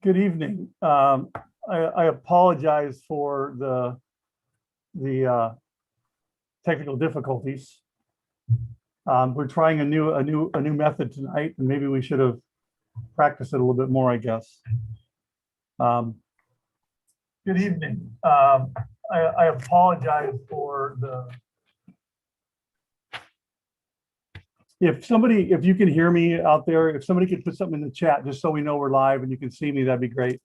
Good evening. I apologize for the technical difficulties. We're trying a new method tonight, and maybe we should have practiced it a little bit more, I guess. Um, Good evening. I apologize for if you can hear me out there, if somebody could put something in the chat, just so we know we're live and you can see me, that'd be great.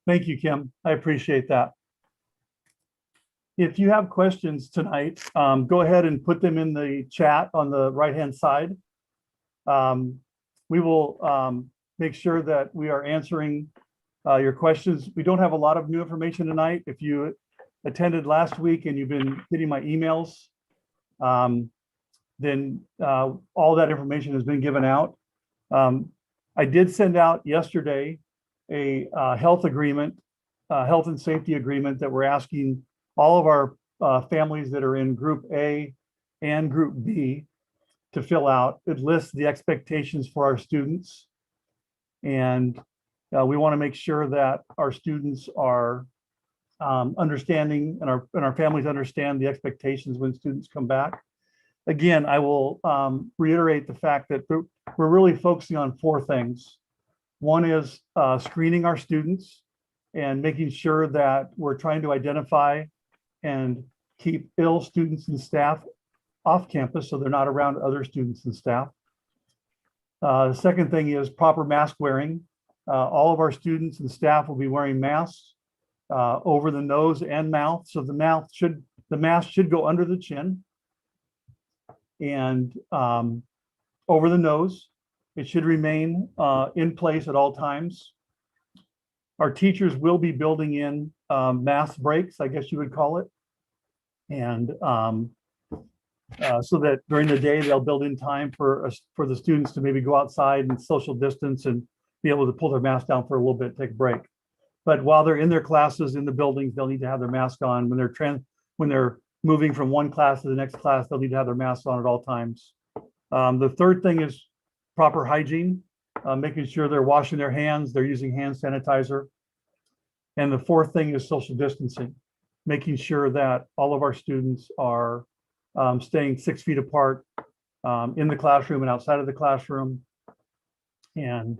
Thank you, Kim. I appreciate that. If you have questions tonight, go ahead and put them in the chat on the right-hand side. We will make sure that we are answering your questions. We don't have a lot of new information tonight. If you attended last week and you've been getting my emails, then all that information has been given out. I did send out yesterday a health agreement, health and safety agreement that we're asking all of our families that are in Group A and Group B to fill out. It lists the expectations for our students. And we want to make sure that our students are understanding and our families understand the expectations when students come back. Again, I will reiterate the fact that we're really focusing on four things. One is screening our students and making sure that we're trying to identify and keep ill students and staff off campus so they're not around other students and staff. The second thing is proper mask wearing. All of our students and staff will be wearing masks over the nose and mouth. So the mask should go under the chin and over the nose. It should remain in place at all times. Our teachers will be building in mask breaks, I guess you would call it. And so that during the day, they'll build in time for the students to maybe go outside and social distance and be able to pull their mask down for a little bit, take a break. But while they're in their classes in the buildings, they'll need to have their mask on. When they're moving from one class to the next class, they'll need to have their masks on at all times. The third thing is proper hygiene, making sure they're washing their hands, they're using hand sanitizer. And the fourth thing is social distancing, making sure that all of our students are staying 6 feet apart in the classroom and outside of the classroom, and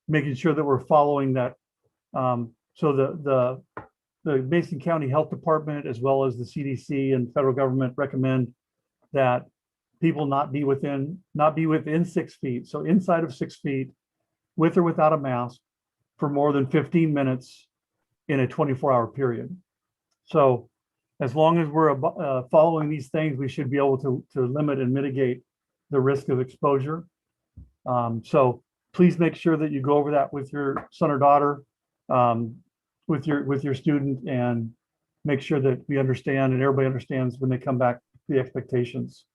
making sure that we're following that. So the Mason County Health Department, as well as the CDC and federal government, recommend that people not be within 6 feet. So inside of 6 feet, with or without a mask, for more than 15 minutes in a 24-hour period. So as long as we're following these things, we should be able to limit and mitigate the risk of exposure. So please make sure that you go over that with your son or daughter, with your student, and make sure that we understand and everybody understands when they come back the expectations.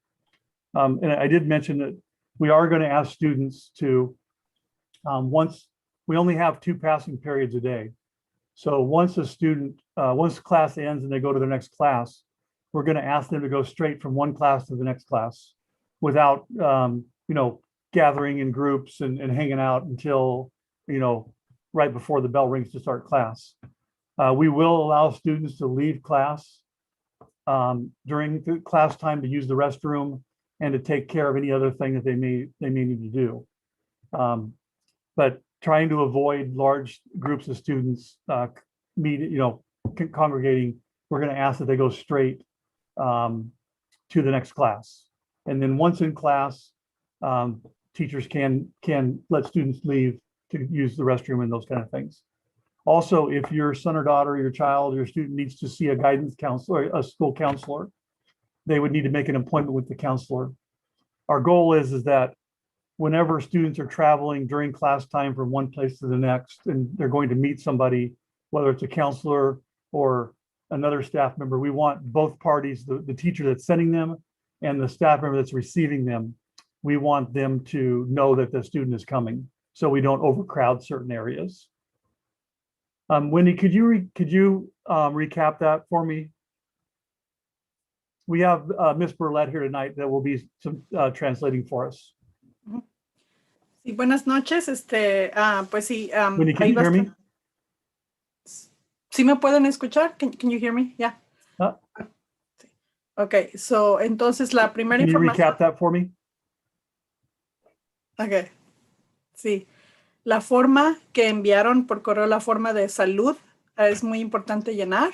And I did mention that we are going to ask students to, once we only have 2 passing periods a day. So once class ends and they go to the next class, we're going to ask them to go straight from one class to the next class without, gathering in groups and hanging out until, right before the bell rings to start class. We will allow students to leave class during the class time to use the restroom and to take care of any other thing that they may need to do. But trying to avoid large groups of students congregating, we're going to ask that they go straight to the next class. And then once in class, teachers can let students leave to use the restroom and those kind of things. Also, if your son or daughter, your child, your student needs to see a guidance counselor, a school counselor, they would need to make an appointment with the counselor. Our goal is that whenever students are traveling during class time from one place to the next, and they're going to meet somebody, whether it's a counselor or another staff member, we want both parties, the teacher that's sending them and the staff member that's receiving them, we want them to know that the student is coming, so we don't overcrowd certain areas. Wendy, could you recap that for me? We have Miss Burlett here tonight that will be some translating for us. Sí, buenas noches. Pues sí, Wendy, can hay you hear me? ¿Sí me pueden escuchar? Can you hear me? Yeah. Okay, so entonces la primera Can you información. recap that for me? Okay. Sí. La forma que enviaron por correo, la forma de salud, es muy importante llenar.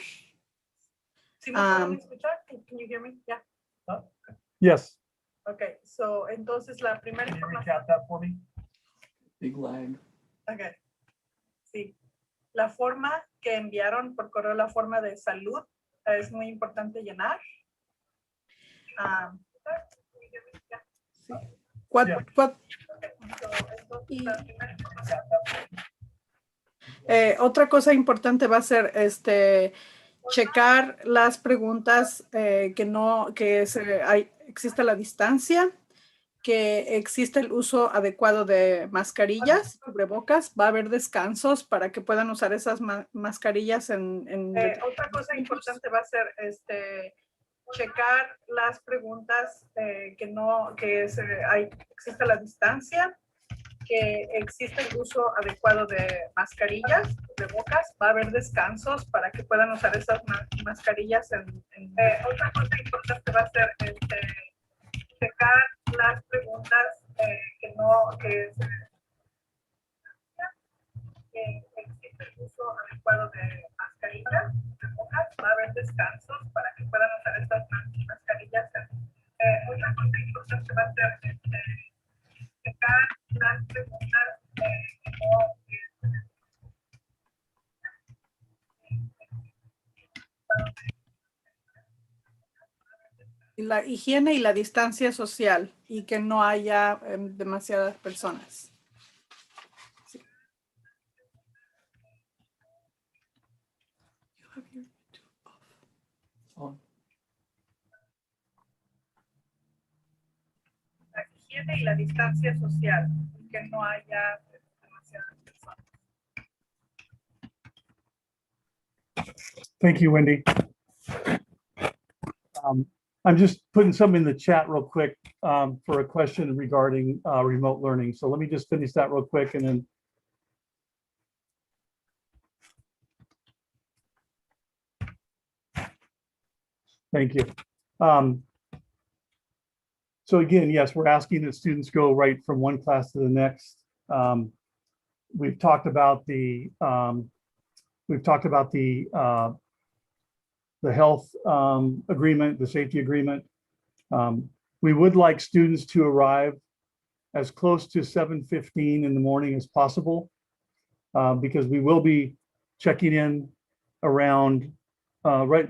¿Sí me pueden escuchar? Can you hear me? Yeah. Yes. Okay, so entonces la primera Can you información. recap that for me? Big lag. Okay. Sí. La forma que enviaron por correo, la forma de salud, es muy importante llenar. Sí. Otra cosa importante va a ser checar las preguntas existe la distancia, que existe el uso adecuado de mascarillas, cubrebocas, va a haber descansos para que puedan usar esas mascarillas otra cosa importante va a ser checar las preguntas existe la distancia, que existe el uso adecuado de mascarillas, cubrebocas, va a haber descansos para que puedan usar esas mascarillas otra cosa importante va a ser checar las preguntas que existe el uso adecuado de mascarillas, cubrebocas, va a haber descansos para que puedan usar estas mascarillas. Otra cosa importante va a ser checar las preguntas la higiene y la distancia social y que no haya demasiadas personas. Sí. La higiene y la distancia social y que no haya demasiadas personas. Thank you, Wendy. I'm just putting something in the chat real quick for a question regarding remote learning. So let me just finish that real quick and then. Thank you. So again, yes, we're asking that students go right from one class to the next. We've talked about the health agreement, the safety agreement. We would like students to arrive as close to 7:15 in the morning as possible because we will be checking in around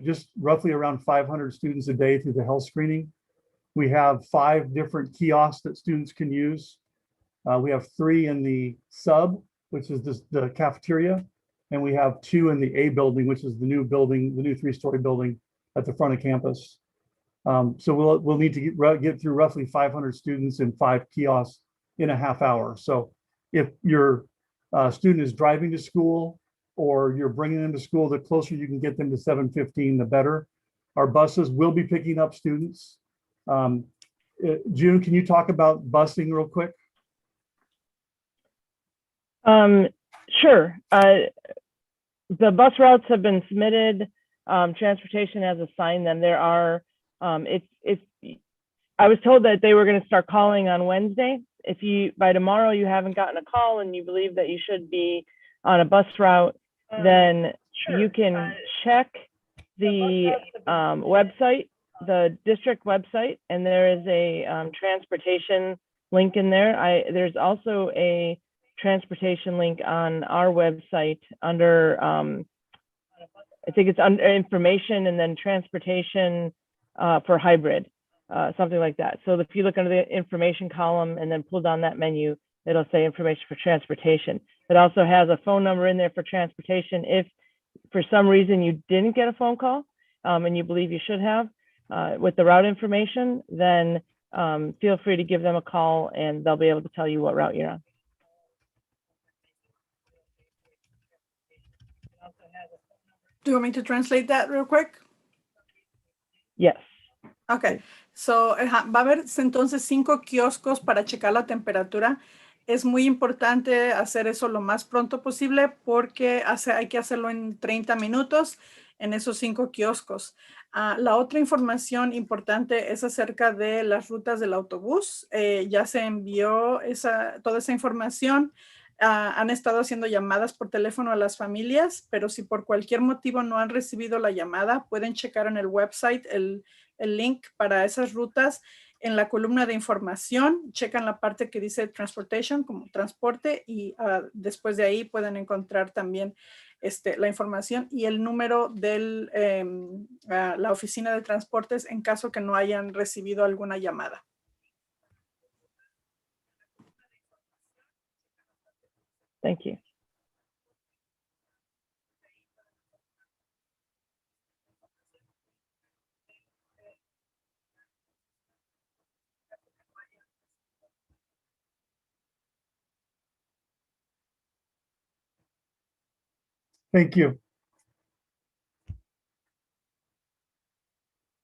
just roughly around 500 students a day through the health screening. We have 5 different kiosks that students can use. We have 3 in the sub, which is the cafeteria. And we have 2 in the A building, which is the new building, the new 3-story building at the front of campus. So we'll need to get through roughly 500 students in 5 kiosks in a half hour. So if your student is driving to school or you're bringing them to school, the closer you can get them to 7:15, the better. Our buses will be picking up students. June, can you talk about busing real quick? Sure. The bus routes have been submitted. Transportation has assigned them. There are, I was told that they were going to start calling on Wednesday. If by tomorrow you haven't gotten a call and you believe that you should be on a bus route, then you can check the website, the district website, and there is a transportation link in there. There's also a transportation link on our website under I think it's under information and then transportation for hybrid, something like that. So if you look under the information column and then pull down that menu, it'll say information for transportation. It also has a phone number in there for transportation. If for some reason you didn't get a phone call and you believe you should have with the route information, then feel free to give them a call and they'll be able to tell you what route you're on. Do you want me to translate that real quick? Yes. Ok, so, va a haber entonces 5 kioscos para checar la temperatura. Es muy importante hacer eso lo más pronto posible porque hay que hacerlo en 30 minutos en esos 5 kioscos. La otra información importante es acerca de las rutas del autobús. Ya se envió toda esa información. Han estado haciendo llamadas por teléfono a las familias, pero si por cualquier motivo no han recibido la llamada, pueden checar en el website el link para esas rutas. En la columna de información, checan la parte que dice transportation como transporte y después de ahí pueden encontrar también la información y el número de la oficina de transportes en caso que no hayan recibido alguna llamada. Thank you. Thank you.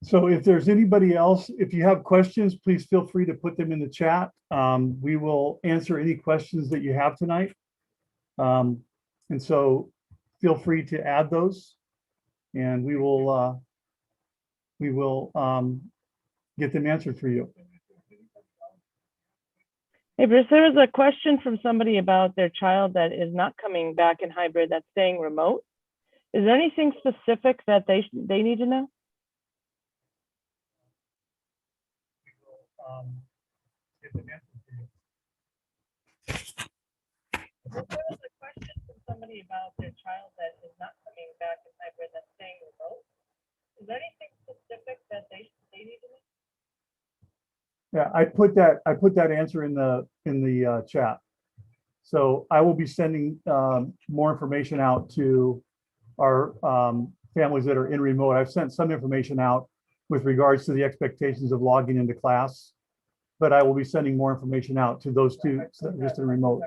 So if there's anybody else, if you have questions, please feel free to put them in the chat. We will answer any questions that you have tonight. And so feel free to add those and we will get them answered for you. Hey, Bruce, there was a question from somebody about their child that is not coming back in hybrid, that's staying remote. Is there anything specific that they need to know? Get them answered for you. There was a question from somebody about their child that is not coming back in hybrid, that's staying remote. Is there anything specific that they need to know? Yeah, I put that answer in the chat. So I will be sending more information out to our families that are in remote. I've sent some information out with regards to the expectations of logging into class, but I will be sending more information out to those two just in remote.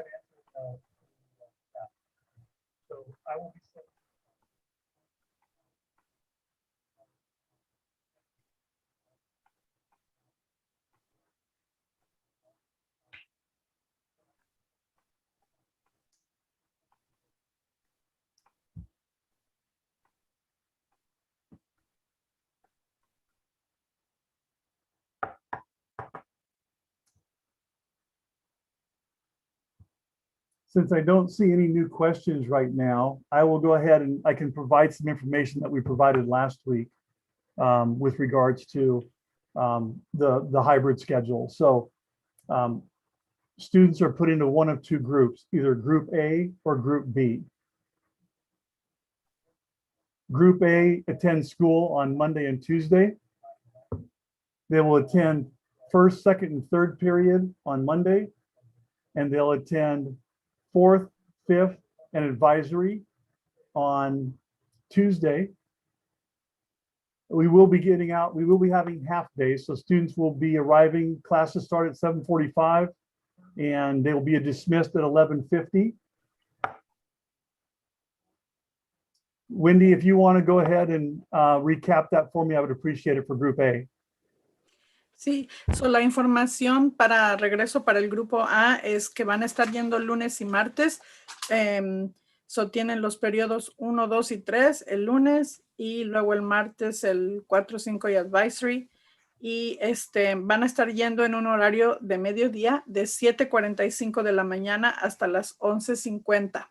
So I will be sending. Since I don't see any new questions right now, I will go ahead and I can provide some information that we provided last week with regards to the hybrid schedule. So students are put into one of two groups, either group A or group B. Group A attends school on Monday and Tuesday. They will attend first, second, and third period on Monday, and they'll attend fourth, fifth, and advisory on Tuesday. We will be having half days, so students will be arriving, classes start at 7:45, and they will be dismissed at 11:50. Wendy, if you want to go ahead and recap that for me, I would appreciate it for Group A. Sí, la información para regreso para el grupo A es que van a estar yendo lunes y martes. Tienen los periodos 1, 2 y 3 el lunes y luego el martes el 4, 5 y advisory. Y van a estar yendo en un horario de mediodía de 7:45 de la mañana hasta las 11:50.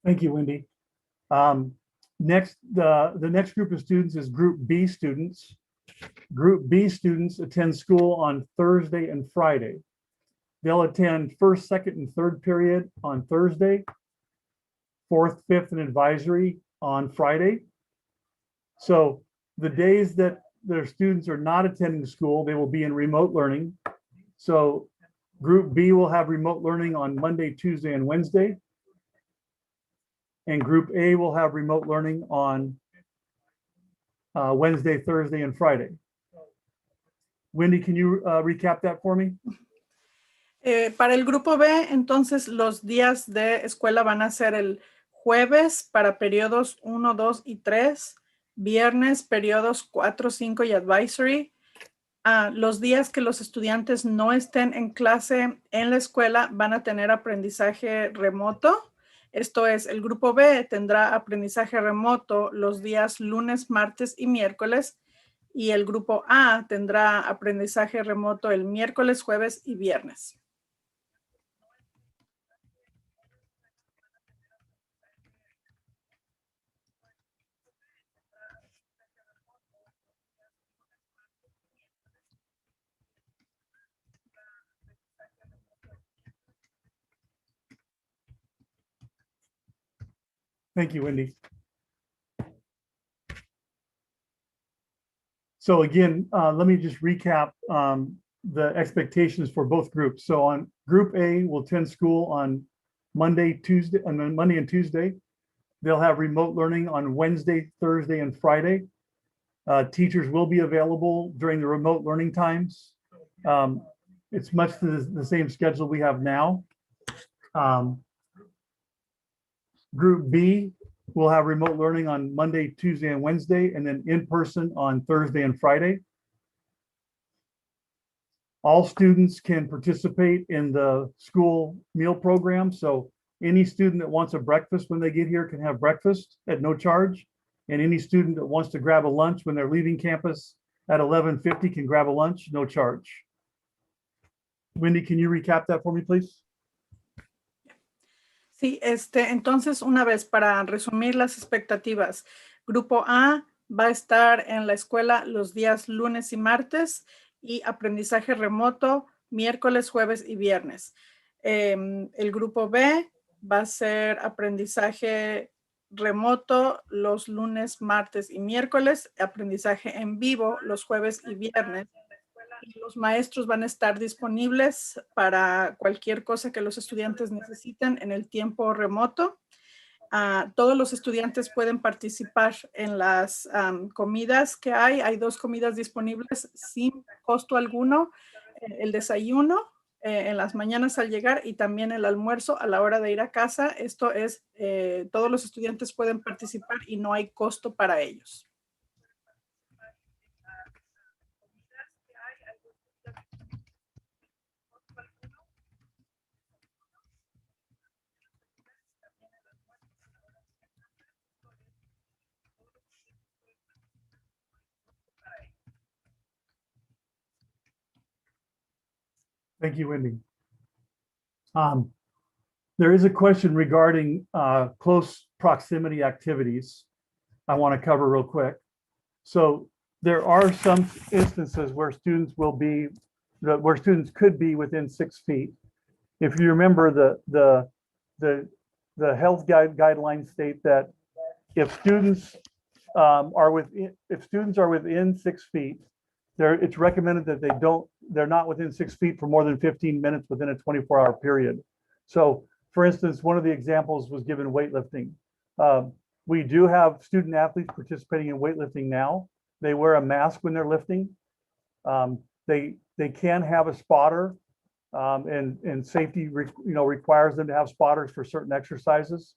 Thank you, Wendy. Next, the next group of students is Group B students. Group B students attend school on Thursday and Friday. They'll attend first, second, and third period on Thursday, fourth, fifth, and advisory on Friday. So the days that their students are not attending school, they will be in remote learning. So Group B will have remote learning on Monday, Tuesday, and Wednesday. And Group A will have remote learning on Wednesday, Thursday, and Friday. Wendy, can you recap that for me? Para el grupo B, entonces los días de escuela van a ser el jueves para periodos 1, 2 y 3, viernes periodos 4, 5 y advisory. Los días que los estudiantes no estén en clase en la escuela van a tener aprendizaje remoto. Esto es, el grupo B tendrá aprendizaje remoto los días lunes, martes y miércoles. Y el grupo A tendrá aprendizaje remoto el miércoles, jueves y viernes. Thank you, Wendy. So again, let me just recap the expectations for both groups. So on Group A will attend school on Monday, Tuesday, and then Monday and Tuesday. They'll have remote learning on Wednesday, Thursday, and Friday. Teachers will be available during the remote learning times. It's much the same schedule we have now. Group B will have remote learning on Monday, Tuesday, and Wednesday, and then in person on Thursday and Friday. All students can participate in the school meal program. So any student that wants a breakfast when they get here can have breakfast at no charge. And any student that wants to grab a lunch when they're leaving campus at 11:50 can grab a lunch, no charge. Wendy, can you recap that for me, please? Sí, entonces una vez para resumir las expectativas, Grupo A va a estar en la escuela los días lunes y martes y aprendizaje remoto miércoles, jueves y viernes. El Grupo B va a ser aprendizaje remoto los lunes, martes y miércoles, aprendizaje en vivo los jueves y viernes. Y los maestros van a estar disponibles para cualquier cosa que los estudiantes necesiten en el tiempo remoto. Todos los estudiantes pueden participar en las comidas que hay. Hay 2 comidas disponibles sin costo alguno. El desayuno en las mañanas al llegar y también el almuerzo a la hora de ir a casa. Esto es, todos los estudiantes pueden participar y no hay costo para ellos. Thank you, Wendy. There is a question regarding close proximity activities I want to cover real quick. So there are some instances where students could be within 6 feet. If you remember, the health guidelines state that if students are within 6 feet, it's recommended that they're not within 6 feet for more than 15 minutes within a 24-hour period. So for instance, one of the examples was given weightlifting. We do have student athletes participating in weightlifting now. They wear a mask when they're lifting. They can have a spotter, and safety requires them to have spotters for certain exercises.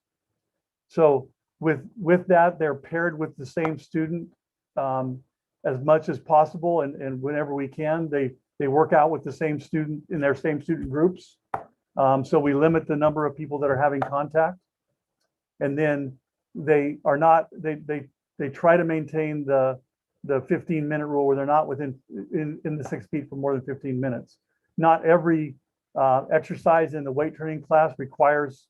So with that, they're paired with the same student as much as possible, and whenever we can, they work out with the same student in their same student groups. So we limit the number of people that are having contact, and then they try to maintain the 15-minute rule where they're not within in the 6 feet for more than 15 minutes. Not every exercise in the weight training class requires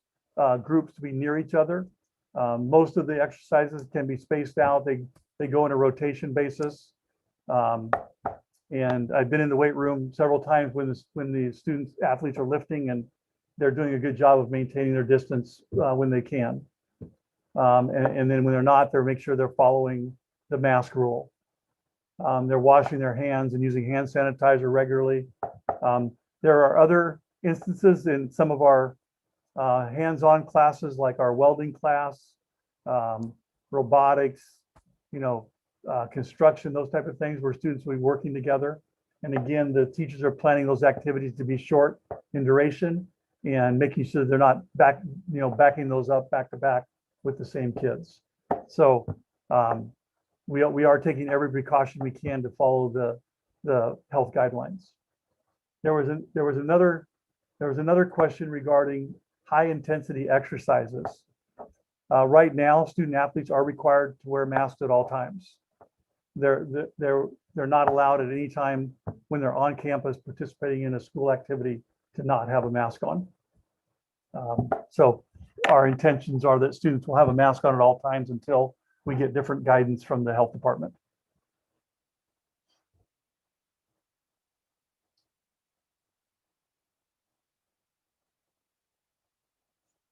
groups to be near each other. Most of the exercises can be spaced out. They go in a rotation basis. And I've been in the weight room several times when the students, athletes are lifting, and they're doing a good job of maintaining their distance when they can. And then when they're not, they make sure they're following the mask rule. They're washing their hands and using hand sanitizer regularly. There are other instances in some of our hands-on classes, like our welding class, robotics, construction, those type of things where students will be working together. And again, the teachers are planning those activities to be short in duration and making sure they're not backing those up back to back with the same kids. So we are taking every precaution we can to follow the health guidelines. There was another question regarding high intensity exercises. Right now, student athletes are required to wear masks at all times. They're not allowed at any time when they're on campus participating in a school activity to not have a mask on. So our intentions are that students will have a mask on at all times until we get different guidance from the health department.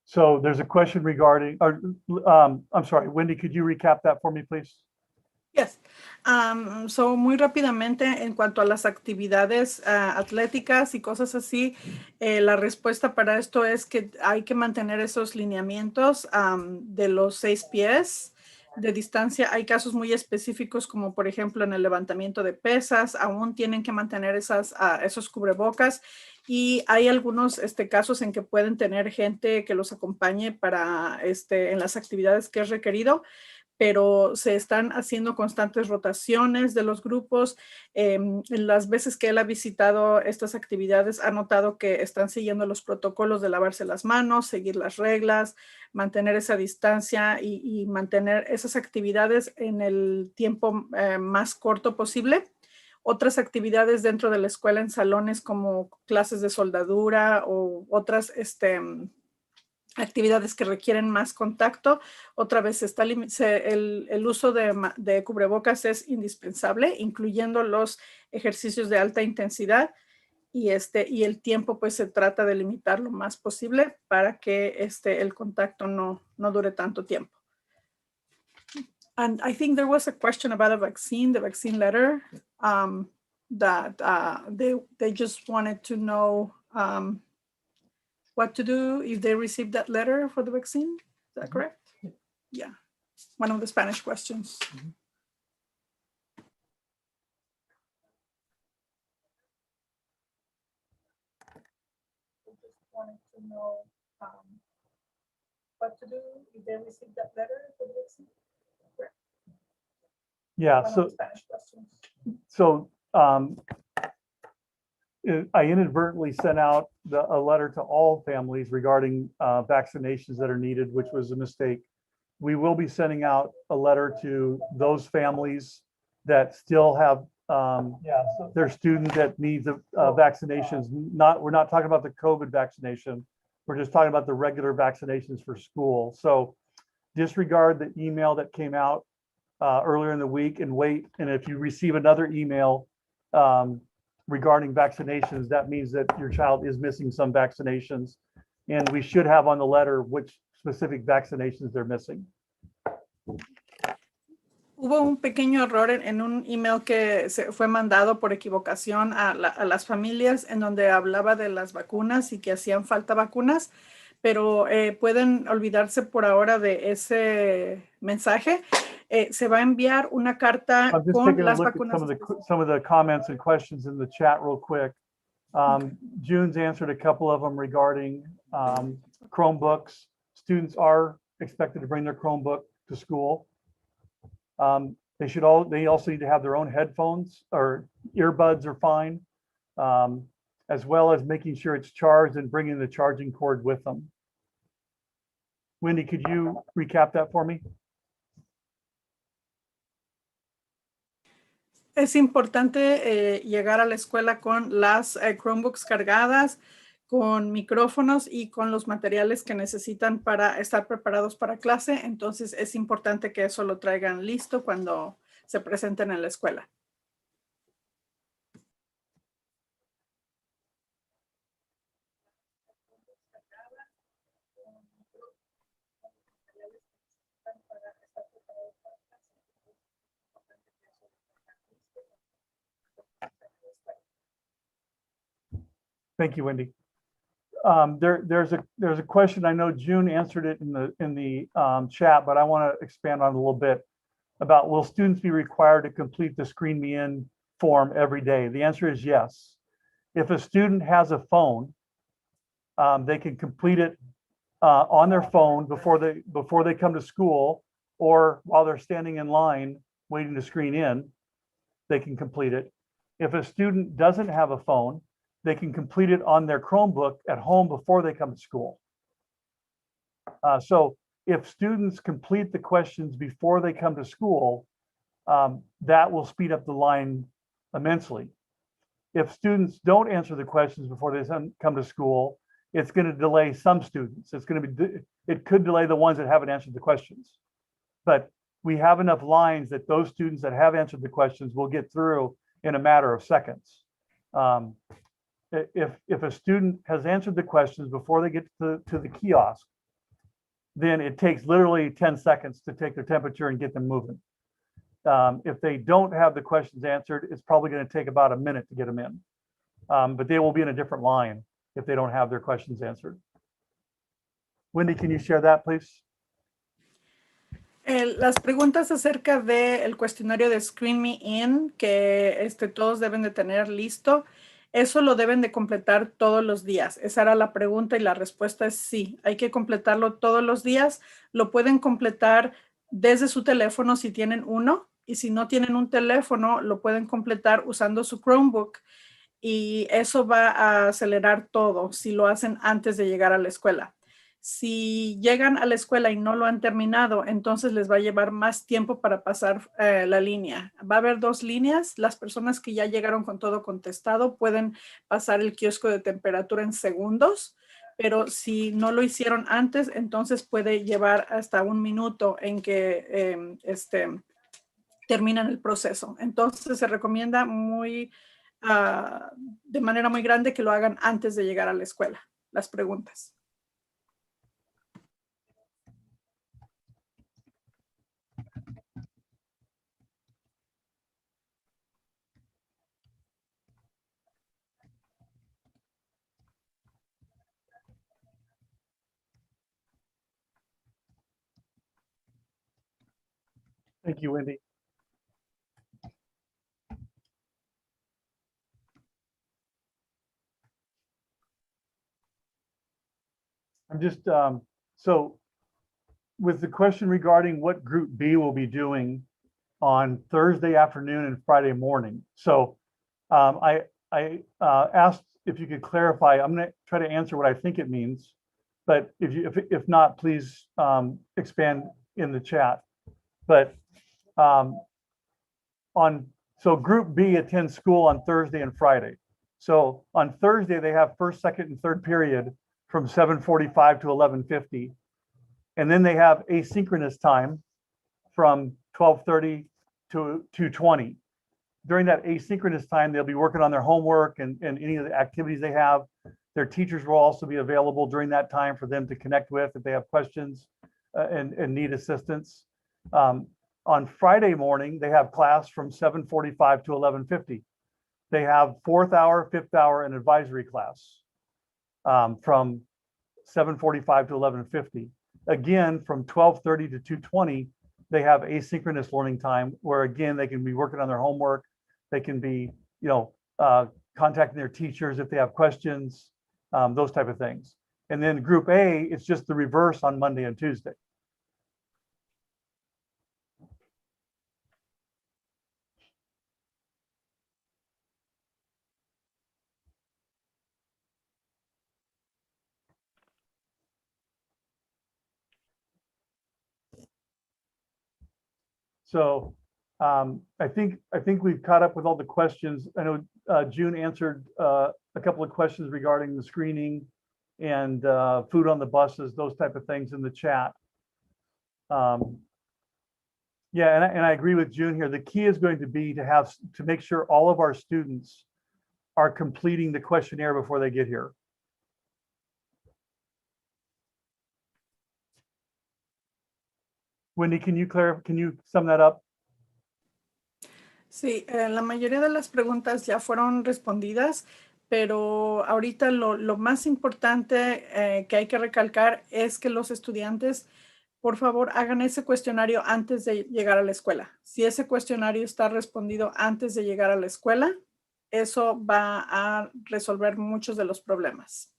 So there's a question regarding, I'm sorry, Wendy, could you recap that for me, please? Yes. So muy rápidamente en cuanto a las actividades atléticas y cosas así, la respuesta para esto es que hay que mantener esos lineamientos de los 6 pies de distancia. Hay casos muy específicos como por ejemplo en el levantamiento de pesas, aún tienen que mantener esos cubrebocas. Y hay algunos casos en que pueden tener gente que los acompañe para en las actividades que es requerido, pero se están haciendo constantes rotaciones de los grupos. En las veces que él ha visitado estas actividades, ha notado que están siguiendo los protocolos de lavarse las manos, seguir las reglas, mantener esa distancia y mantener esas actividades en el tiempo más corto posible. Otras actividades dentro de la escuela en salones como clases de soldadura o otras actividades que requieren más contacto. Otra vez el uso de cubrebocas es indispensable, incluyendo los ejercicios de alta intensidad y el tiempo pues se trata de limitar lo más posible para que el contacto no dure tanto tiempo. And I think there was a question about the vaccine letter, that they just wanted to know what to do if they receive that letter for the vaccine. Is that correct? Yeah, one of the Spanish questions. I just wanted to know what to do if they receive that letter for the vaccine. Correct. Yeah, One of the Spanish questions. so I inadvertently sent out a letter to all families regarding vaccinations that are needed, which was a mistake. We will be sending out a letter to those families that still have their student that needs vaccinations. We're not talking about the COVID vaccination. We're just talking about the regular vaccinations for school. So disregard the email that came out earlier in the week and wait. And if you receive another email regarding vaccinations, that means that your child is missing some vaccinations. And we should have on the letter which specific vaccinations they're missing. Hubo un pequeño error en un email que se fue mandado por equivocación a las familias en donde hablaba de las vacunas y que hacían falta vacunas, pero pueden olvidarse por ahora de ese mensaje. Se va a enviar una carta I'm just con taking a las look at vacunas. some of the comments and questions in the chat real quick. June's answered a couple of them regarding Chromebooks. Students are expected to bring their Chromebook to school. They also need to have their own headphones, or earbuds are fine, as well as making sure it's charged and bringing the charging cord with them. Wendy, could you recap that for me? Es importante llegar a la escuela con las Chromebooks cargadas, con micrófonos y con los materiales que necesitan para estar preparados para clase. Entonces es importante que eso lo traigan listo cuando se presenten en la escuela. Thank you, Wendy. There's a question. I know June answered it in the chat, but I want to expand on it a little bit about, will students be required to complete the Screen Me In form every day? The answer is yes. If a student has a phone, they can complete it on their phone before they come to school, or while they're standing in line waiting to screen in, they can complete it. If a student doesn't have a phone, they can complete it on their Chromebook at home before they come to school. So if students complete the questions before they come to school, that will speed up the line immensely. If students don't answer the questions before they come to school, it's going to delay some students. It could delay the ones that haven't answered the questions. But we have enough lines that those students that have answered the questions will get through in a matter of seconds. If a student has answered the questions before they get to the kiosk, then it takes literally 10 seconds to take their temperature and get them moving. If they don't have the questions answered, it's probably going to take about a minute to get them in. But they will be in a different line if they don't have their questions answered. Wendy, can you share that, please? Las preguntas acerca del cuestionario de Screen Me In, que todos deben de tener listo, eso lo deben de completar todos los días. Esa era la pregunta y la respuesta es sí. Hay que completarlo todos los días. Lo pueden completar desde su teléfono si tienen uno, y si no tienen un teléfono, lo pueden completar usando su Chromebook, y eso va a acelerar todo si lo hacen antes de llegar a la escuela. Si llegan a la escuela y no lo han terminado, entonces les va a llevar más tiempo para pasar la línea. Va a haber 2 líneas. Las personas que ya llegaron con todo contestado pueden pasar el kiosco de temperatura en segundos, pero si no lo hicieron antes, entonces puede llevar hasta 1 minuto en que terminan el proceso. Entonces se recomienda de manera muy grande que lo hagan antes de llegar a la escuela, las preguntas. Thank you, Wendy. I'm just, so with the question regarding what Group B will be doing on Thursday afternoon and Friday morning. So I asked if you could clarify. I'm going to try to answer what I think it means, but if not, please expand in the chat. But so Group B attends school on Thursday and Friday. So on Thursday, they have first, second, and third period from 7:45 to 11:50. And then they have asynchronous time from 12:30 to 2:20. During that asynchronous time, they'll be working on their homework and any of the activities they have. Their teachers will also be available during that time for them to connect with if they have questions and need assistance. On Friday morning, they have class from 7:45 to 11:50. They have 4th hour, 5th hour, and advisory class from 7:45 to 11:50. Again, from 12:30 to 2:20, they have asynchronous learning time where, again, they can be working on their homework. They can be, contacting their teachers if they have questions, those type of things. And then Group A, it's just the reverse on Monday and Tuesday. So I think we've caught up with all the questions. I know June answered a couple of questions regarding the screening and food on the buses, those type of things in the chat. Yeah, and I agree with June here. The key is going to be to make sure all of our students are completing the questionnaire before they get here. Wendy, can you sum that up? Sí, la mayoría de las preguntas ya fueron respondidas, pero ahorita lo más importante que hay que recalcar es que los estudiantes, por favor, hagan ese cuestionario antes de llegar a la escuela. Si ese cuestionario está respondido antes de llegar a la escuela, eso va a resolver muchos de los problemas.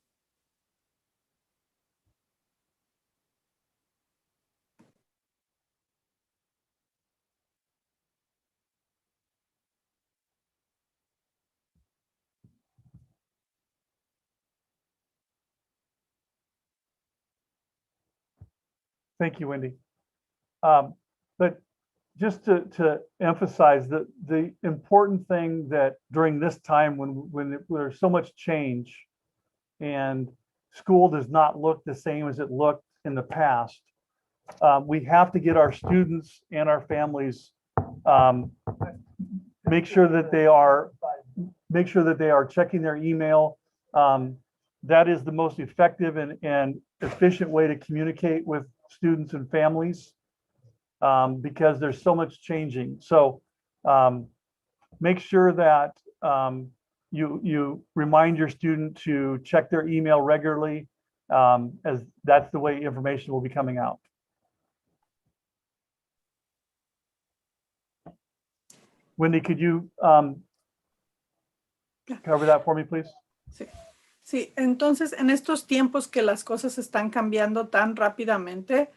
Thank you, Wendy. But just to emphasize the important thing that during this time when there's so much change and school does not look the same as it looked in the past, we have to get our students and our families, make sure that they are checking their email. That is the most effective and efficient way to communicate with students and families, because there's so much changing. So make sure that you remind your student to check their email regularly, as that's the way information will be coming out. Wendy, could you cover that for me, please? Sí. Sí, entonces en estos tiempos que las cosas están cambiando tan rápidamente,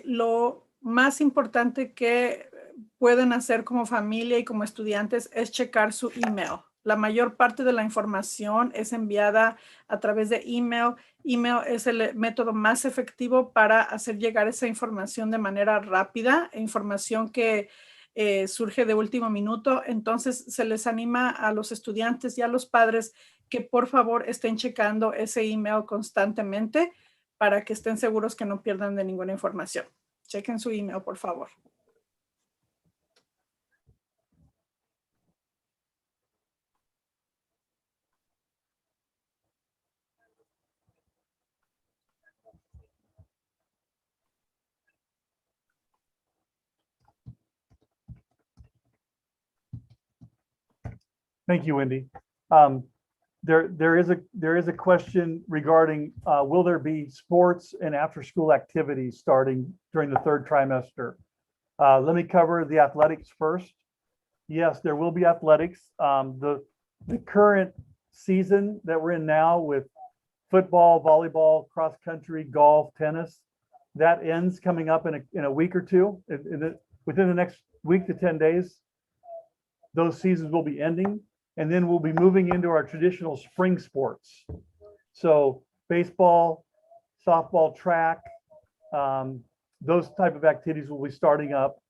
lo más importante que pueden hacer como familia y como estudiantes es checar su email. La mayor parte de la información es enviada a través de email. Email es el método más efectivo para hacer llegar esa información de manera rápida, información que surge de último minuto. Entonces se les anima a los estudiantes y a los padres que por favor estén checando ese email constantemente para que estén seguros que no pierdan de ninguna información. Chequen su email, por favor. Thank you, Wendy. There is a question regarding will there be sports and after-school activities starting during the third trimester? Let me cover the athletics first. Yes, there will be athletics. The current season that we're in now with football, volleyball, cross country, golf, tennis, that ends coming up in a week or two. Within the next week to 10 days, those seasons will be ending. And then we'll be moving into our traditional spring sports. So baseball, softball, track, those type of activities will be starting up,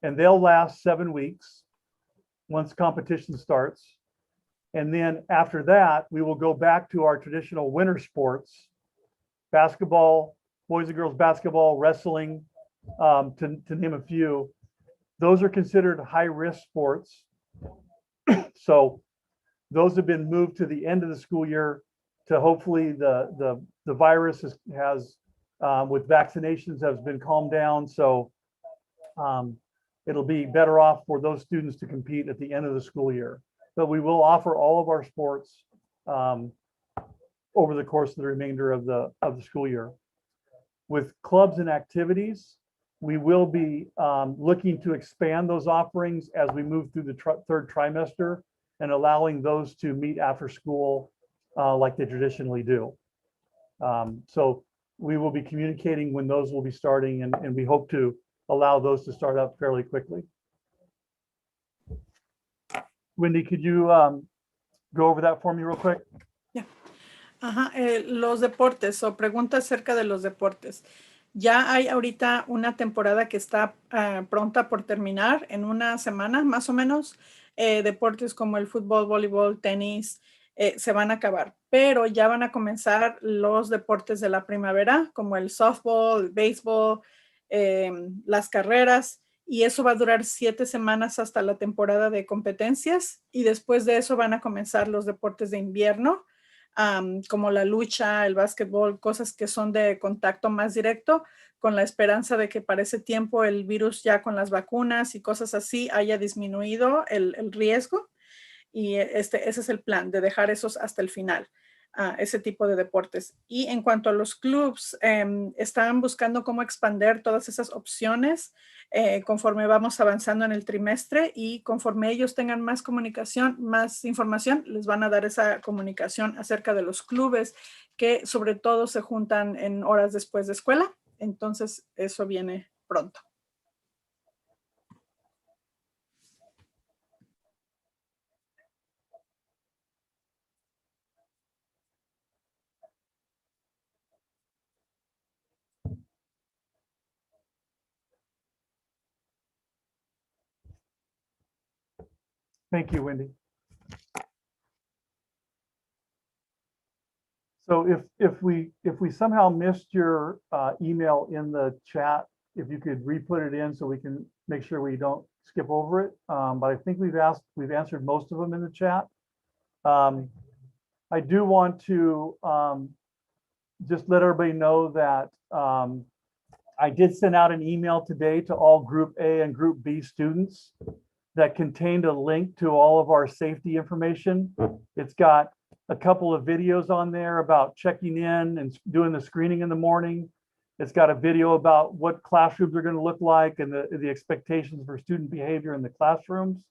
and they'll last 7 weeks once competition starts. And then after that, we will go back to our traditional winter sports, basketball, boys and girls basketball, wrestling, to name a few. Those are considered high-risk sports. So those have been moved to the end of the school year to hopefully the virus has with vaccinations has been calmed down. So it'll be better off for those students to compete at the end of the school year. But we will offer all of our sports over the course of the remainder of the school year. With clubs and activities, we will be looking to expand those offerings as we move through the third trimester and allowing those to meet after school like they traditionally do. So we will be communicating when those will be starting, and we hope to allow those to start up fairly quickly. Wendy, could you go over that for me real quick? Yeah. Ajá, los deportes o preguntas acerca de los deportes. Ya hay ahorita una temporada que está pronta por terminar en una semana más o menos. Deportes como el fútbol, voleibol, tenis se van a acabar, pero ya van a comenzar los deportes de la primavera como el softball, el béisbol, las carreras, y eso va a durar 7 semanas hasta la temporada de competencias, y después de eso van a comenzar los deportes de invierno, como la lucha, el básquetbol, cosas que son de contacto más directo, con la esperanza de que para ese tiempo el virus ya con las vacunas y cosas así haya disminuido el riesgo. Y ese es el plan, de dejar esos hasta el final, ese tipo de deportes. Y en cuanto a los clubs, están buscando cómo expandir todas esas opciones conforme vamos avanzando en el trimestre, y conforme ellos tengan más comunicación, más información, les van a dar esa comunicación acerca de los clubes que sobre todo se juntan en horas después de escuela. Entonces, eso viene pronto. Thank you, Wendy. So if we somehow missed your email in the chat, if you could re-put it in so we can make sure we don't skip over it. But I think we've answered most of them in the chat. I do want to just let everybody know that I did send out an email today to all Group A and Group B students that contained a link to all of our safety information. It's got a couple of videos on there about checking in and doing the screening in the morning. It's got a video about what classrooms are going to look like and the expectations for student behavior in the classrooms.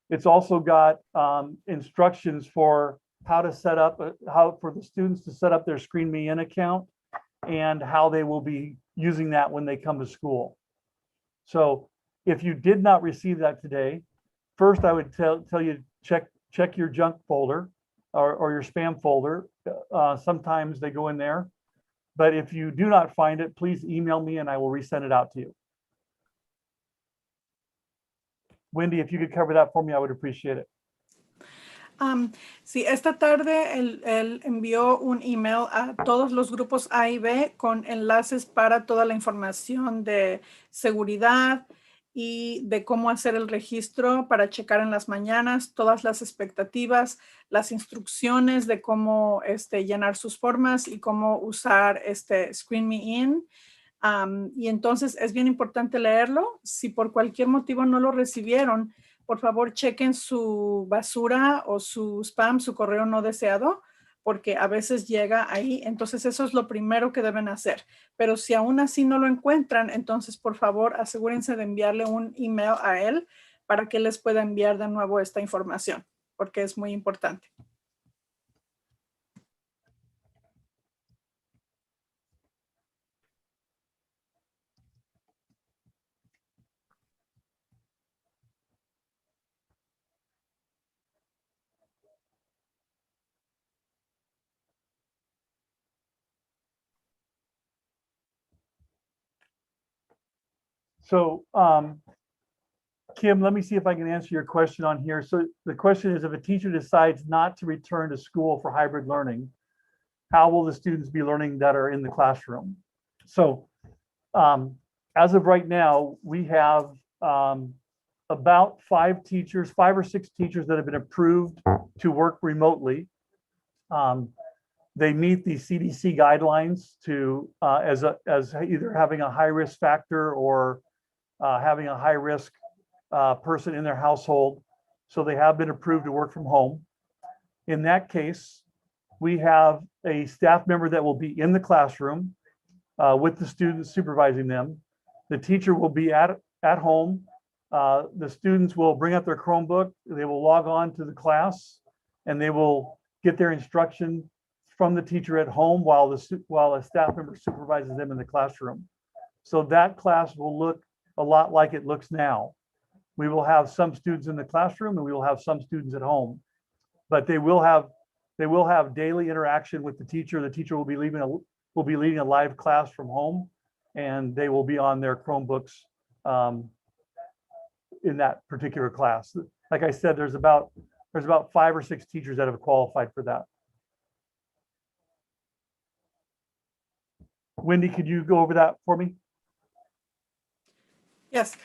It's also got instructions for how to set up, for the students to set up their Screen Me In account and how they will be using that when they come to school. So if you did not receive that today, first I would tell you check your junk folder or your spam folder. Sometimes they go in there. But if you do not find it, please email me and I will resend it out to you. Wendy, if you could cover that for me, I would appreciate it. Sí, esta tarde él envió un email a todos los grupos A y B con enlaces para toda la información de seguridad y de cómo hacer el registro para checar en las mañanas, todas las expectativas, las instrucciones de cómo llenar sus formas y cómo usar Screen Me In. Y entonces es bien importante leerlo. Si por cualquier motivo no lo recibieron, por favor chequen su basura o su spam, su correo no deseado, porque a veces llega ahí. Entonces eso es lo primero que deben hacer. Pero si aún así no lo encuentran, entonces por favor asegúrense de enviarle un email a él para que les pueda enviar de nuevo esta información, porque es muy importante. So Kim, let me see if I can answer your question on here. So the question is, if a teacher decides not to return to school for hybrid learning, how will the students be learning that are in the classroom? So as of right now, we have about 5 or 6 teachers that have been approved to work remotely. They meet the CDC guidelines to as either having a high risk factor or having a high risk person in their household. So they have been approved to work from home. In that case, we have a staff member that will be in the classroom with the students supervising them. The teacher will be at home. The students will bring up their Chromebook. They will log on to the class and they will get their instruction from the teacher at home while a staff member supervises them in the classroom. So that class will look a lot like it looks now. We will have some students in the classroom and we will have some students at home, but they will have daily interaction with the teacher. The teacher will be leading a live class from home, and they will be on their Chromebooks in that particular class. Like I said, there's about 5 or 6 teachers that have qualified for that. Wendy, could you go over that for me? Yes.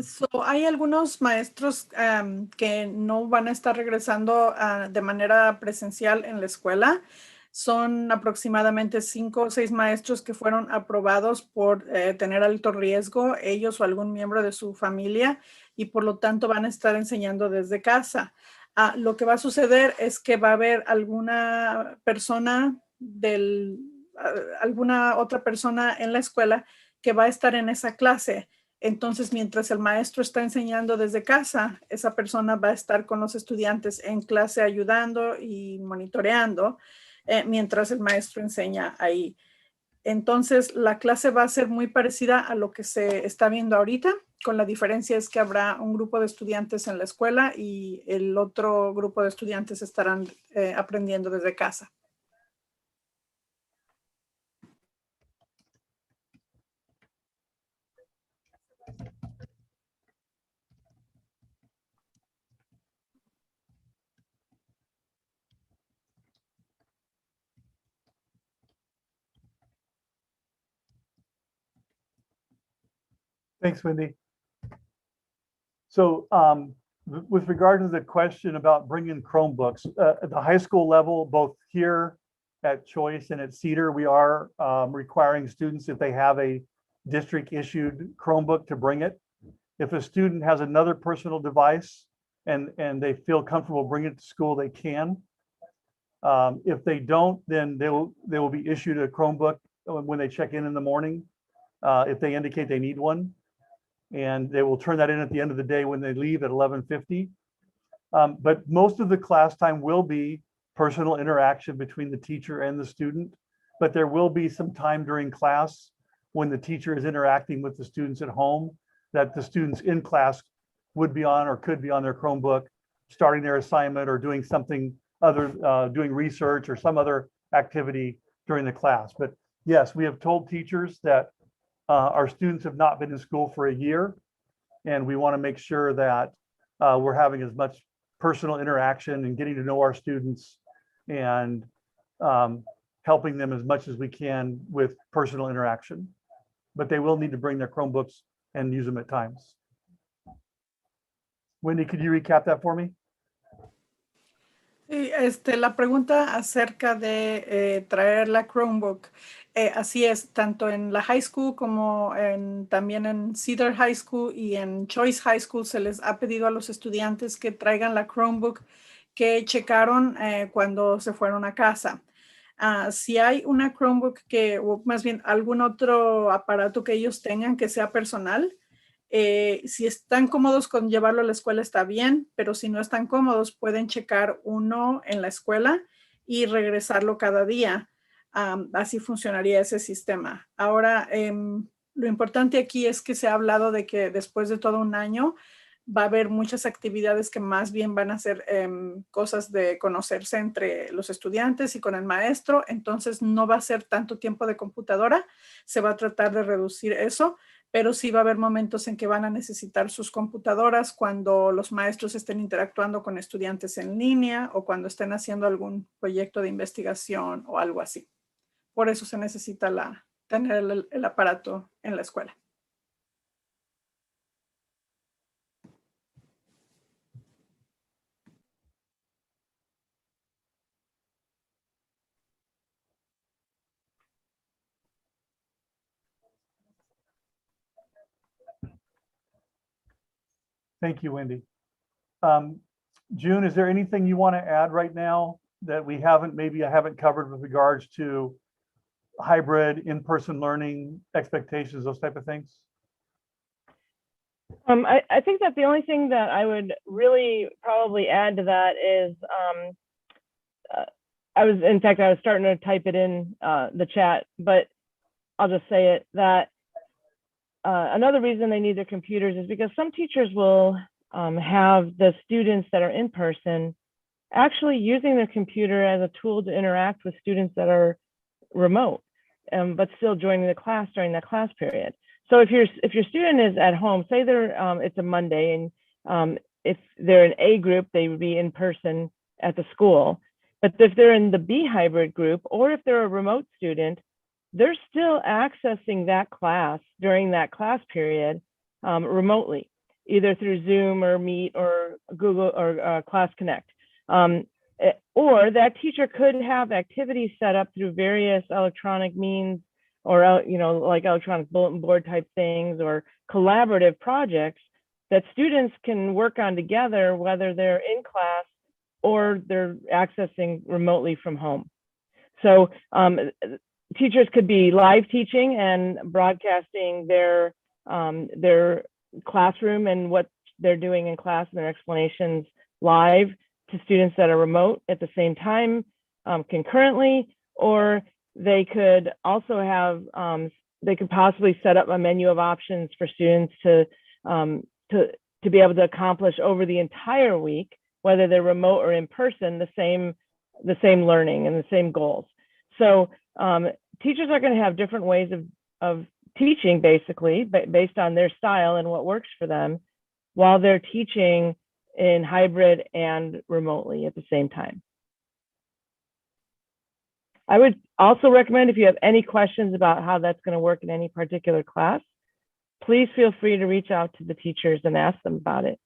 So hay algunos maestros que no van a estar regresando de manera presencial en la escuela. Son aproximadamente 5 o 6 maestros que fueron aprobados por tener alto riesgo, ellos o algún miembro de su familia, y por lo tanto van a estar enseñando desde casa. Lo que va a suceder es que va a haber alguna persona alguna otra persona en la escuela que va a estar en esa clase. Entonces, mientras el maestro está enseñando desde casa, esa persona va a estar con los estudiantes en clase ayudando y monitoreando mientras el maestro enseña ahí. Entonces, la clase va a ser muy parecida a lo que se está viendo ahorita, con la diferencia es que habrá un grupo de estudiantes en la escuela y el otro grupo de estudiantes estarán aprendiendo desde casa. Thanks, Wendy. So with regard to the question about bringing Chromebooks, at the high school level, both here at Choice and at Cedar, we are requiring students, if they have a district issued Chromebook, to bring it. If a student has another personal device and they feel comfortable bringing it to school, they can. If they don't, then they will be issued a Chromebook when they check in the morning, if they indicate they need one. And they will turn that in at the end of the day when they leave at 11:50. But most of the class time will be personal interaction between the teacher and the student. But there will be some time during class when the teacher is interacting with the students at home that the students in class would be on or could be on their Chromebook, starting their assignment or doing something other, doing research or some other activity during the class. But yes, we have told teachers that our students have not been in school for a year, and we want to make sure that we're having as much personal interaction and getting to know our students and helping them as much as we can with personal interaction. But they will need to bring their Chromebooks and use them at times. Wendy, could you recap that for me? Sí, la pregunta acerca de traer la Chromebook. Así es, tanto en la high school como también en Cedar High School y en Choice High School se les ha pedido a los estudiantes que traigan la Chromebook que checaron cuando se fueron a casa. Si hay una Chromebook o más bien algún otro aparato que ellos tengan que sea personal, si están cómodos con llevarlo a la escuela está bien, pero si no están cómodos pueden checar uno en la escuela y regresarlo cada día. Así funcionaría ese sistema. Ahora, lo importante aquí es que se ha hablado de que después de todo un año va a haber muchas actividades que más bien van a ser cosas de conocerse entre los estudiantes y con el maestro. Entonces no va a ser tanto tiempo de computadora, se va a tratar de reducir eso, pero sí va a haber momentos en que van a necesitar sus computadoras cuando los maestros estén interactuando con estudiantes en línea o cuando estén haciendo algún proyecto de investigación o algo así. Por eso se necesita tener el aparato en la escuela. Thank you, Wendy. June, is there anything you want to add right now that we haven't, maybe I haven't covered with regards to hybrid, in-person learning, expectations, those type of things? I think that the only thing that I would really probably add to that is I was starting to type it in the chat, but I'll just say it, that another reason they need their computers is because some teachers will have the students that are in person actually using their computer as a tool to interact with students that are remote, but still joining the class during that class period. So if your student is at home, say it's a Monday, and if they're in A group, they would be in person at the school. But if they're in the B hybrid group, or if they're a remote student, they're still accessing that class during that class period remotely, either through Zoom or Meet or Google or Class Connect. Or that teacher could have activities set up through various electronic means, or like electronic bulletin board type things, or collaborative projects that students can work on together, whether they're in class or they're accessing remotely from home. So teachers could be live teaching and broadcasting their classroom and what they're doing in class and their explanations live to students that are remote at the same time, concurrently, or they could also have, they could possibly set up a menu of options for students to be able to accomplish over the entire week, whether they're remote or in person, the same learning and the same goals. So teachers are going to have different ways of teaching, basically, based on their style and what works for them, while they're teaching in hybrid and remotely at the same time. I would also recommend, if you have any questions about how that's going to work in any particular class, please feel free to reach out to the teachers and ask them about it.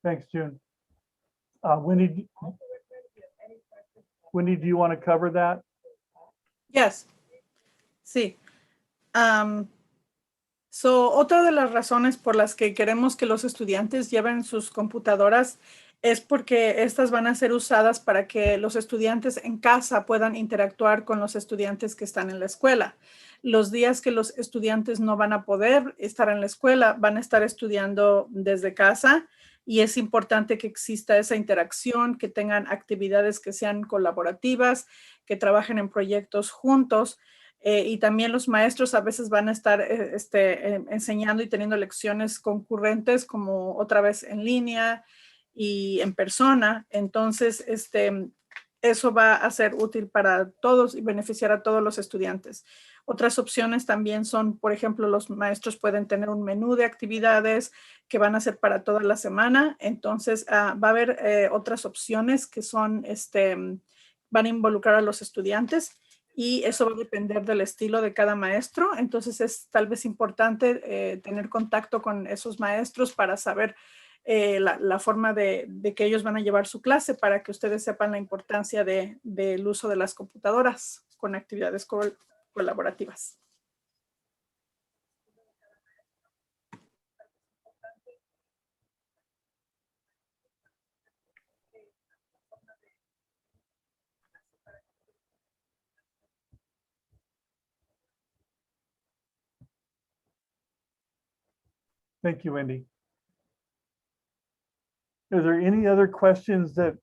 Thanks, June. Wendy, do you want to cover that? Yes. Sí. Otra de las razones por las que queremos que los estudiantes lleven sus computadoras es porque estas van a ser usadas para que los estudiantes en casa puedan interactuar con los estudiantes que están en la escuela. Los días que los estudiantes no van a poder estar en la escuela, van a estar estudiando desde casa, y es importante que exista esa interacción, que tengan actividades que sean colaborativas, que trabajen en proyectos juntos. Y también los maestros a veces van a estar enseñando y teniendo lecciones concurrentes, como otra vez en línea y en persona. Entonces, eso va a ser útil para todos y beneficiar a todos los estudiantes. Otras opciones también son, por ejemplo, los maestros pueden tener un menú de actividades que van a ser para toda la semana. Entonces, va a haber otras opciones que son, van a involucrar a los estudiantes, y eso va a depender del estilo de cada maestro. Entonces, es tal vez importante tener contacto con esos maestros para saber la forma de que ellos van a llevar su clase, para que ustedes sepan la importancia del uso de las computadoras con actividades colaborativas. Thank you, Wendy. Is there any other questions that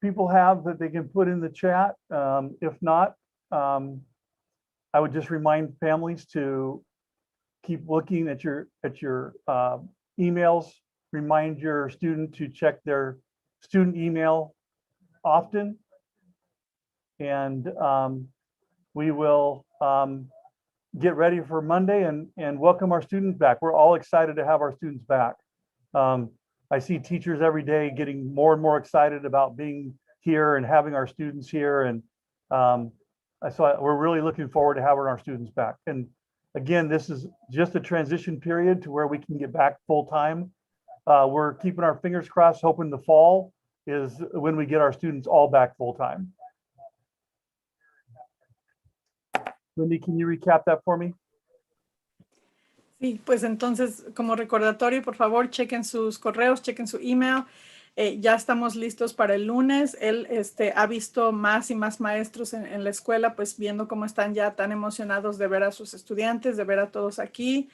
people have that they can put in the chat? If not, I would just remind families to keep looking at your emails. Remind your student to check their student email often, and we will get ready for Monday and welcome our students back. We're all excited to have our students back. I see teachers every day getting more and more excited about being here and having our students here. And so we're really looking forward to having our students back. And again, this is just a transition period to where we can get back full time. We're keeping our fingers crossed, hoping the fall is when we get our students all back full time. Wendy, can you recap that for me? Sí, pues entonces, como recordatorio, por favor, chequen sus correos, chequen su email. Ya estamos listos para el lunes. Él ha visto más y más maestros en la escuela, pues viendo cómo están ya tan emocionados de ver a sus estudiantes, de ver a todos aquí.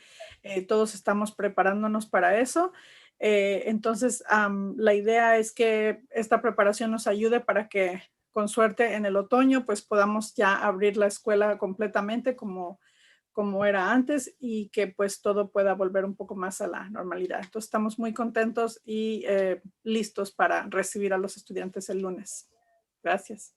Todos estamos preparándonos para eso. Entonces, la idea es que esta preparación nos ayude para que, con suerte, en el otoño, pues podamos ya abrir la escuela completamente como era antes, y que pues todo pueda volver un poco más a la normalidad. Entonces estamos muy contentos y listos para recibir a los estudiantes el lunes. Gracias.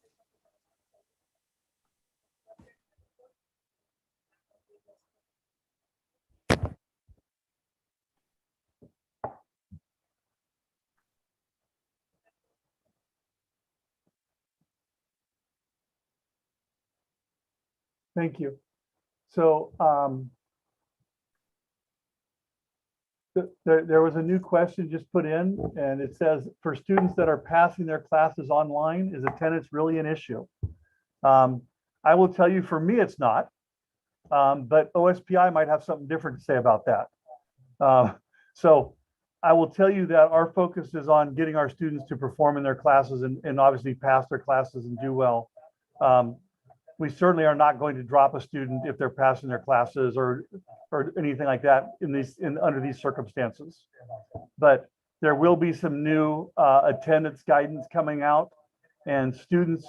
Thank you. So there was a new question just put in, and it says, for students that are passing their classes online, is attendance really an issue? I will tell you, for me, it's not. But OSPI might have something different to say about that. So I will tell you that our focus is on getting our students to perform in their classes and obviously pass their classes and do well. We certainly are not going to drop a student if they're passing their classes or anything like that under these circumstances. But there will be some new attendance guidance coming out, and students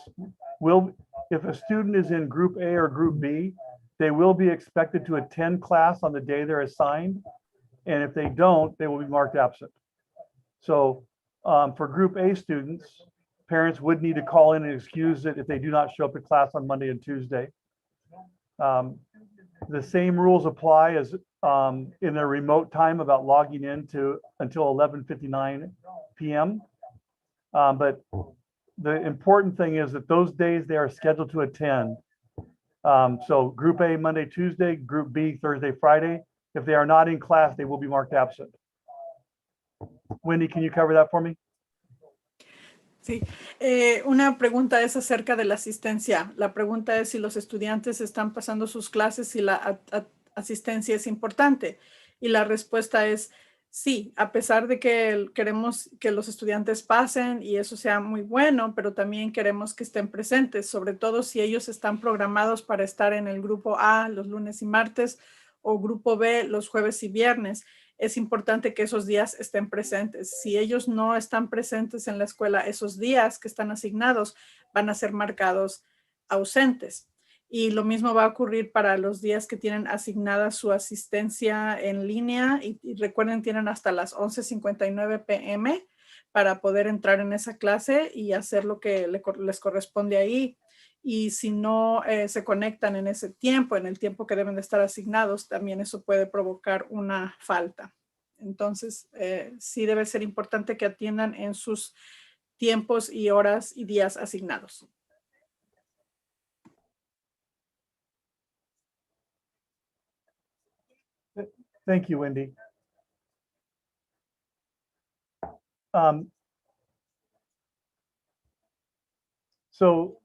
will, if a student is in group A or group B, they will be expected to attend class on the day they're assigned. And if they don't, they will be marked absent. So for group A students, parents would need to call in and excuse it if they do not show up to class on Monday and Tuesday. The same rules apply as in their remote time about logging in until 11:59 p.m. But the important thing is that those days they are scheduled to attend. So group A, Monday, Tuesday, group B, Thursday, Friday. If they are not in class, they will be marked absent. Wendy, can you cover that for me? Sí, una pregunta es acerca de la asistencia. La pregunta es si los estudiantes están pasando sus clases y la asistencia es importante. Y la respuesta es sí, a pesar de que queremos que los estudiantes pasen y eso sea muy bueno, pero también queremos que estén presentes, sobre todo si ellos están programados para estar en el grupo A los lunes y martes o grupo B los jueves y viernes. Es importante que esos días estén presentes. Si ellos no están presentes en la escuela, esos días que están asignados van a ser marcados ausentes. Y lo mismo va a ocurrir para los días que tienen asignada su asistencia en línea. Y recuerden, tienen hasta las 11:59 p.m. para poder entrar en esa clase y hacer lo que les corresponde ahí. Y si no se conectan en ese tiempo, en el tiempo que deben de estar asignados, también eso puede provocar una falta. Entonces, sí debe ser importante que atiendan en sus tiempos y horas y días asignados. Thank you, Wendy. So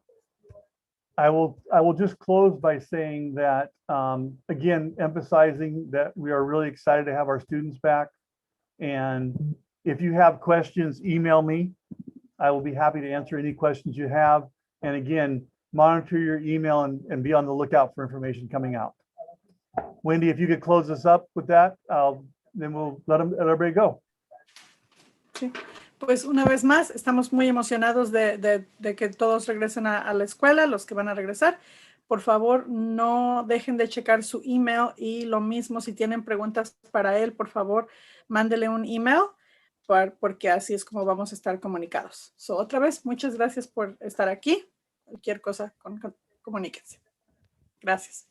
I will just close by saying that, again, emphasizing that we are really excited to have our students back. And if you have questions, email me. I will be happy to answer any questions you have. And again, monitor your email and be on the lookout for information coming out. Wendy, if you could close us up with that, then we'll let everybody go. Sí. Pues una vez más, estamos muy emocionados de que todos regresen a la escuela, los que van a regresar. Por favor, no dejen de checar su email y lo mismo, si tienen preguntas para él, por favor, mándele un email porque así es como vamos a estar comunicados. So, otra vez, muchas gracias por estar aquí. Cualquier cosa, comuníquense. Gracias.